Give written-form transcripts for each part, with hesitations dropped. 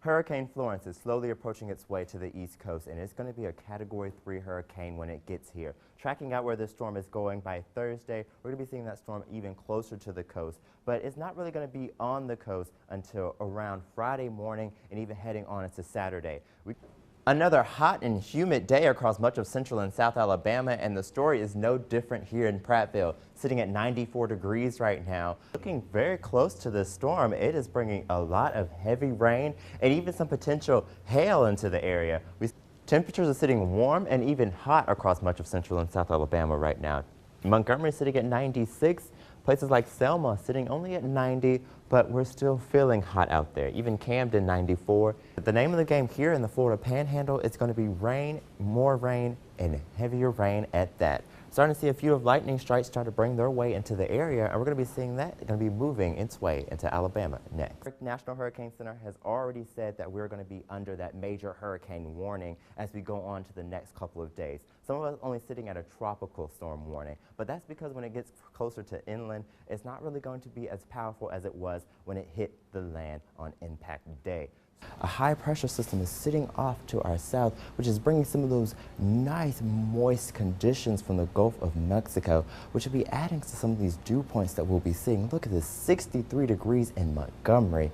Hurricane Florence is slowly approaching its way to the East Coast, and it's going to be a Category 3 hurricane when it gets here. Tracking out where this storm is going by Thursday, we're going to be seeing that storm even closer to the coast, but it's not really going to be on the coast until around Friday morning and even heading on into Saturday. Another hot and humid day across much of central and south Alabama, and the story is no different here in Prattville, sitting at 94 degrees right now. Looking very close to this storm, it is bringing a lot of heavy rain and even some potential hail into the area. Temperatures are sitting warm and even hot across much of central and south Alabama right now. Montgomery is sitting at 96. Places like Selma sitting only at 90, but we're still feeling hot out there. Even Camden, 94. The name of the game here in the Florida Panhandle is going to be rain, more rain, and heavier rain at that. Starting to see a few of lightning strikes start to bring their way into the area, and we're going to be seeing that going to be moving its way into Alabama next. National Hurricane Center has already said that we're going to be under that major hurricane warning as we go on to the next couple of days. Some of us only sitting at a tropical storm warning, but that's because when it gets closer to inland, it's not really going to be as powerful as it was when it hit the land on impact day. A high pressure system is sitting off to our south, which is bringing some of those nice moist conditions from the Gulf of Mexico, which will be adding to some of these dew points that we'll be seeing. Look at this, 63 degrees in Montgomery.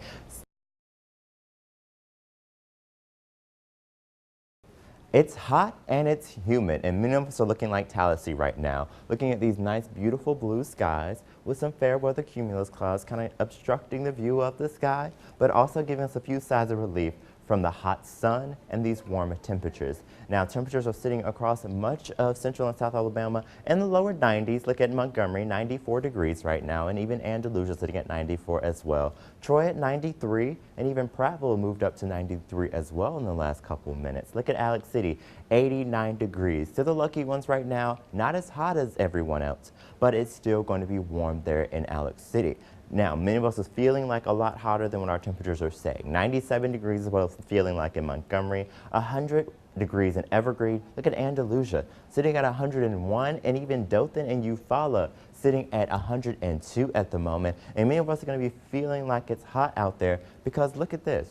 It's hot and it's humid, and many of us are looking like Tallahassee right now, looking at these nice, beautiful blue skies with some fair weather cumulus clouds kind of obstructing the view of the sky, but also giving us a few signs of relief from the hot sun and these warmer temperatures. Now, temperatures are sitting across much of central and south Alabama in the lower 90s. Look at Montgomery, 94 degrees right now, and even Andalusia sitting at 94 as well. Troy at 93, and even Prattville moved up to 93 as well in the last couple minutes. Look at Alex City, 89 degrees. To the lucky ones right now, not as hot as everyone else, but it's still going to be warm there in Alex City. Now, many of us are feeling like a lot hotter than what our temperatures are saying. 97 degrees is what it's feeling like in Montgomery, 100 degrees in Evergreen. Look at Andalusia sitting at 101, and even Dothan and Eufaula sitting at 102 at the moment. And many of us are going to be feeling like it's hot out there because look at this.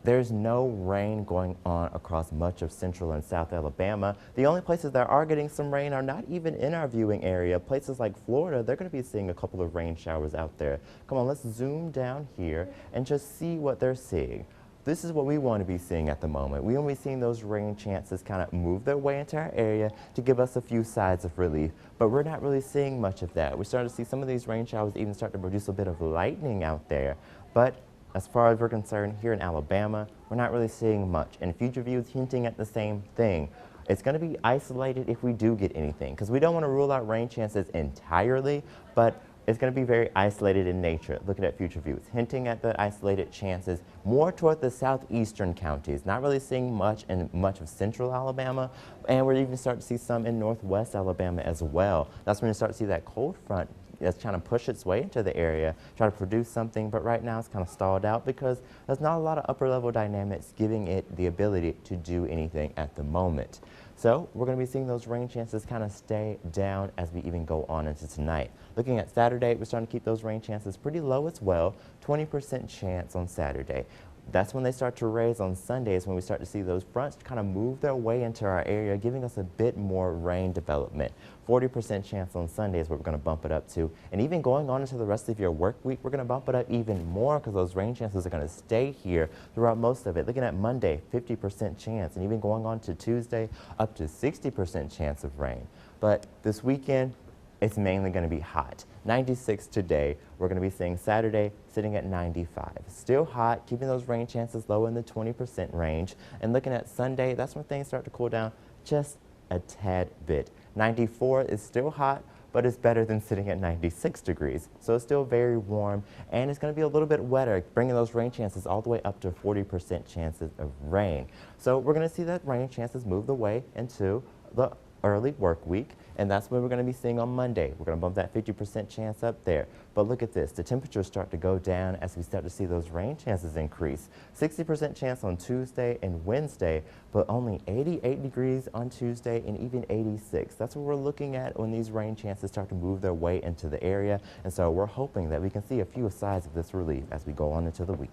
There's no rain going on across much of central and south Alabama. The only places that are getting some rain are not even in our viewing area. Places like Florida, they're going to be seeing a couple of rain showers out there. Come on, let's zoom down here and just see what they're seeing. This is what we want to be seeing at the moment. We want to be seeing those rain chances kind of move their way into our area to give us a few signs of relief, but we're not really seeing much of that. We're starting to see some of these rain showers even start to produce a bit of lightning out there, but as far as we're concerned here in Alabama, we're not really seeing much, and Future View is hinting at the same thing. It's going to be isolated if we do get anything, because we don't want to rule out rain chances entirely, but it's going to be very isolated in nature. Looking at Future View, it's hinting at the isolated chances more toward the southeastern counties. Not really seeing much in much of central Alabama, and we're even starting to see some in northwest Alabama as well. That's when you start to see that cold front that's trying to push its way into the area, try to produce something, but right now it's kind of stalled out because there's not a lot of upper level dynamics giving it the ability to do anything at the moment. So we're going to be seeing those rain chances kind of stay down as we even go on into tonight. Looking at Saturday, we're starting to keep those rain chances pretty low as well, 20% chance on Saturday. That's when they start to raise on Sundays, when we start to see those fronts kind of move their way into our area, giving us a bit more rain development. 40% chance on Sunday is what we're going to bump it up to. And even going on into the rest of your work week, we're going to bump it up even more because those rain chances are going to stay here throughout most of it. Looking at Monday, 50% chance, and even going on to Tuesday, up to 60% chance of rain. But this weekend, it's mainly going to be hot. 96 today. We're going to be seeing Saturday sitting at 95. Still hot, keeping those rain chances low in the 20% range. And looking at Sunday, that's when things start to cool down just a tad bit. 94 is still hot, but it's better than sitting at 96 degrees. So it's still very warm, and it's going to be a little bit wetter, bringing those rain chances all the way up to 40% chances of rain. So we're going to see that rain chances move the way into the early work week, and that's what we're going to be seeing on Monday. We're going to bump that 50% chance up there. But look at this, the temperatures start to go down as we start to see those rain chances increase. 60% chance on Tuesday and Wednesday, but only 88 degrees on Tuesday and even 86. That's what we're looking at when these rain chances start to move their way into the area. And so we're hoping that we can see a few signs of this relief as we go on into the week.